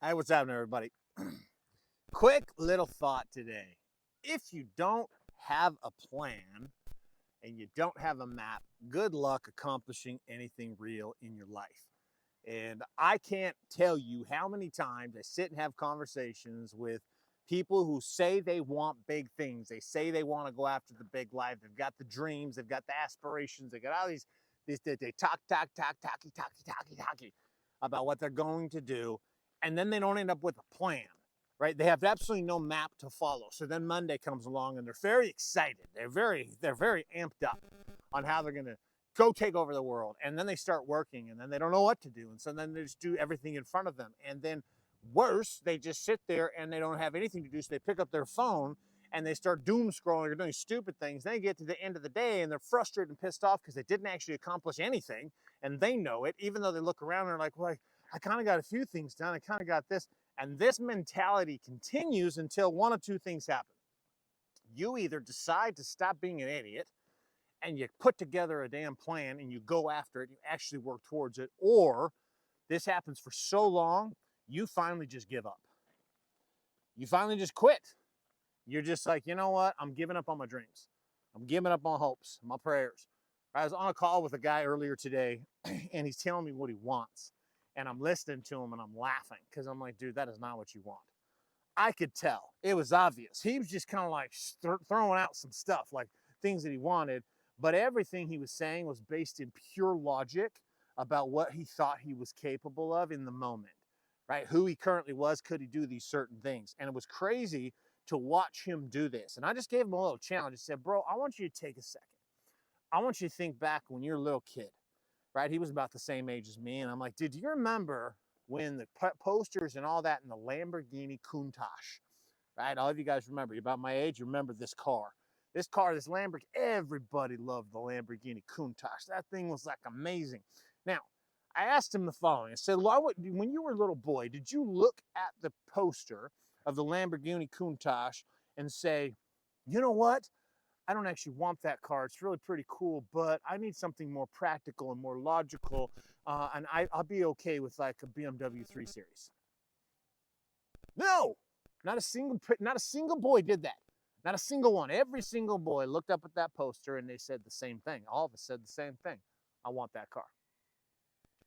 Hey, what's happening, everybody? Quick little thought today. If you don't have a plan and you don't have a map, good luck accomplishing anything real in your life. And I can't tell you how many times I sit and have conversations with people who say they want big things. They say they want to go after the big life. They've got the dreams, they've got the aspirations, they got all these they talky about what they're going to do, and then they don't end up with a plan. Right? They have absolutely no map to follow. So then Monday comes along and they're very excited. They're very amped up on how they're going to go take over the world. And then they start working and then they don't know what to do. And so then they just do everything in front of them. And then worse, they just sit there and they don't have anything to do. So they pick up their phone and they start doom scrolling or doing stupid things. Then they get to the end of the day and they're frustrated and pissed off because they didn't actually accomplish anything. And they know it, even though they look around and are like, well, I kind of got a few things done. I kind of got this. And this mentality continues until one of two things happen. You either decide to stop being an idiot and you put together a damn plan and you go after it, you actually work towards it, or this happens for so long, you finally just give up. You finally just quit. You're just like, you know what? I'm giving up on my dreams. I'm giving up on hopes, my prayers. I was on a call with a guy earlier today and he's telling me what he wants. And I'm listening to him and I'm laughing because I'm like, dude, that is not what you want. I could tell. It was obvious. He was just kind of like throwing out some stuff, like things that he wanted, but everything he was saying was based in pure logic about what he thought he was capable of in the moment, right? Who he currently was, could he do these certain things? And it was crazy to watch him do this. And I just gave him a little challenge. I said, bro, I want you to take a second. I want you to think back when you're a little kid, right? He was about the same age as me. And I'm like, dude, do you remember when the posters and all that in the Lamborghini Countach, right? All of you guys remember, you're about my age, you remember this car. This Lamborghini, everybody loved the Lamborghini Countach. That thing was like amazing. Now, I asked him the following. I said, when you were a little boy, did you look at the poster of the Lamborghini Countach and say, you know what? I don't actually want that car. It's really pretty cool, but I need something more practical and more logical. I'll be okay with like a BMW 3 Series. No, not a single boy did that. Not a single one. Every single boy looked up at that poster and they said the same thing. All of us said the same thing. I want that car.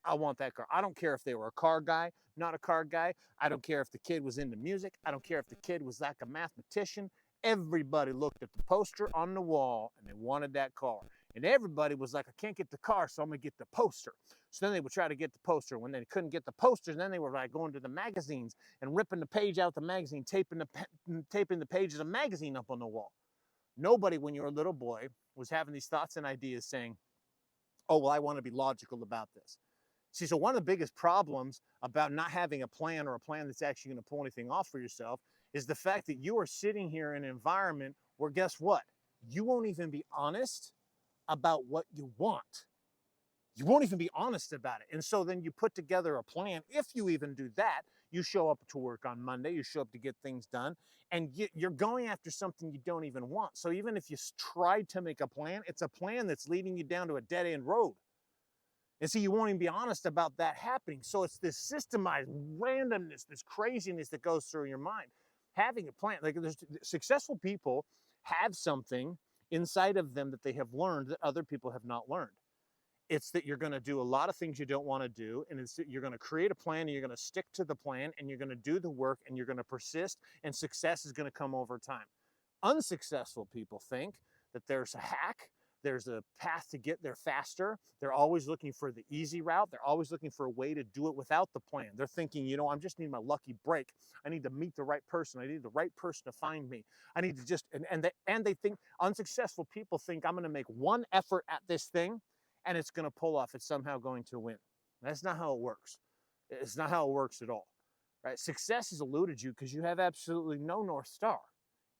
I want that car. I don't care if they were a car guy, not a car guy. I don't care if the kid was into music. I don't care if the kid was like a mathematician. Everybody looked at the poster on the wall and they wanted that car. And everybody was like, I can't get the car, so I'm going to get the poster. So then they would try to get the poster. When they couldn't get the posters, then they were like going to the magazines and ripping the page out the magazine, taping the pages of the magazine up on the wall. Nobody, when you're a little boy, was having these thoughts and ideas saying, oh, well, I want to be logical about this. See, so one of the biggest problems about not having a plan or a plan that's actually going to pull anything off for yourself is the fact that you are sitting here in an environment where, guess what? You won't even be honest about what you want. You won't even be honest about it. And so then you put together a plan. If you even do that, you show up to work on Monday, you show up to get things done, and you're going after something you don't even want. So even if you tried to make a plan, it's a plan that's leading you down to a dead end road. And see, you won't even be honest about that happening. So it's this systemized randomness, this craziness that goes through your mind. Having a plan, like there's successful people have something inside of them that they have learned that other people have not learned. It's that you're going to do a lot of things you don't want to do, and it's that you're going to create a plan and you're going to stick to the plan and you're going to do the work and you're going to persist, and success is going to come over time. Unsuccessful people think that there's a hack, there's a path to get there faster. They're always looking for the easy route. They're always looking for a way to do it without the plan. They're thinking, you know, I'm just need my lucky break. I need to meet the right person. I need the right person to find me. I need to just and they think unsuccessful people think I'm going to make one effort at this thing and it's going to pull off. It's somehow going to win. That's not how it works. It's not how it works at all. Right? Success has eluded you because you have absolutely no North Star.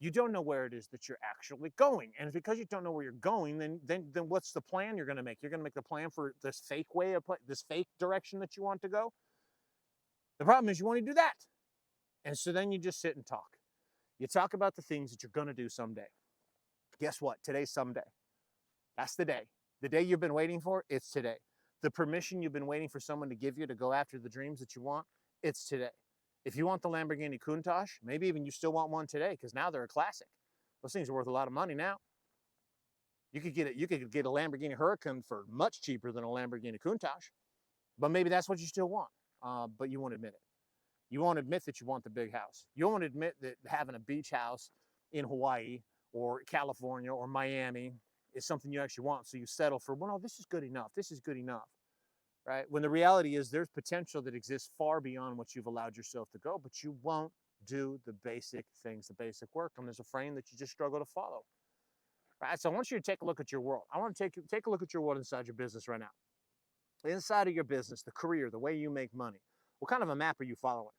You don't know where it is that you're actually going. And because you don't know where you're going, then what's the plan you're going to make? You're going to make the plan for this fake way of this fake direction that you want to go. The problem is you want to do that. And so then you just sit and talk. You talk about the things that you're going to do someday. Guess what? Today's someday. That's the day. The day you've been waiting for, it's today. The permission you've been waiting for someone to give you to go after the dreams that you want, it's today. If you want the Lamborghini Countach, maybe even you still want one today because now they're a classic. Those things are worth a lot of money now. You could get a Lamborghini Huracan for much cheaper than a Lamborghini Countach, but maybe that's what you still want. But you won't admit it. You won't admit that you want the big house. You won't admit that having a beach house in Hawaii or California or Miami is something you actually want. So you settle for, well, no, this is good enough. This is good enough, right? When the reality is there's potential that exists far beyond what you've allowed yourself to go, but you won't do the basic things, the basic work. And there's a frame that you just struggle to follow, right? So I want you to take a look at your world. I want to take a look at your world inside your business right now. Inside of your business, the career, the way you make money. What kind of a map are you following?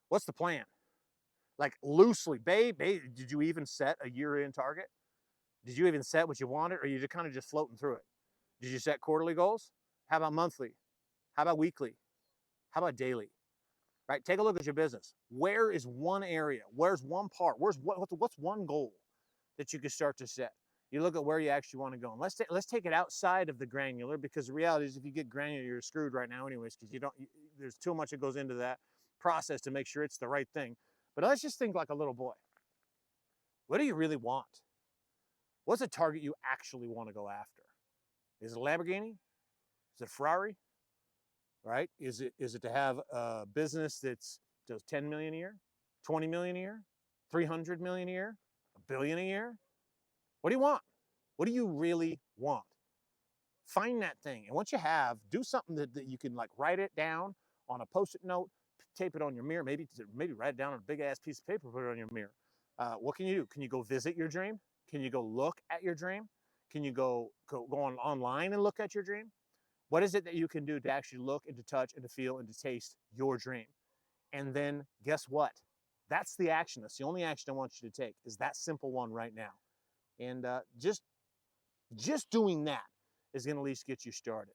What's the plan? Like loosely, babe, did you even set a year-end target? Did you even set what you wanted, or are you just kind of just floating through it? Did you set quarterly goals? How about monthly? How about weekly? How about daily? Right? Take a look at your business. Where is one area? Where's one part? What's one goal that you can start to set? You look at where you actually want to go. And let's take it outside of the granular, because the reality is if you get granular, you're screwed right now anyways, because there's too much that goes into that process to make sure it's the right thing. But let's just think like a little boy. What do you really want? What's a target you actually want to go after? Is it a Lamborghini? Is it a Ferrari? Right? Is it to have a business that's does 10 million a year, 20 million a year, 300 million a year, $1 billion a year? What do you want? What do you really want? Find that thing. And once you have, do something that you can like write it down on a Post-it note, tape it on your mirror, maybe write it down on a big ass piece of paper, put it on your mirror. What can you do? Can you go visit your dream? Can you go look at your dream? Can you go online and look at your dream? What is it that you can do to actually look and to touch and to feel and to taste your dream? And then guess what? That's the action. That's the only action I want you to take, is that simple one right now. And just doing that is going to at least get you started.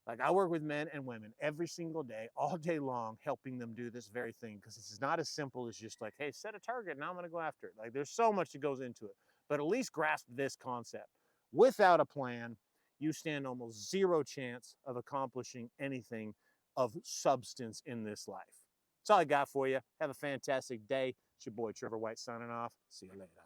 Like, I work with men and women every single day, all day long, helping them do this very thing, because it's not as simple as just like, hey, set a target and now I'm going to go after it. Like, there's so much that goes into it. But at least grasp this concept. Without a plan, you stand almost zero chance of accomplishing anything of substance in this life. That's all I got for you. Have a fantastic day. It's your boy Trevor White signing off. See you later.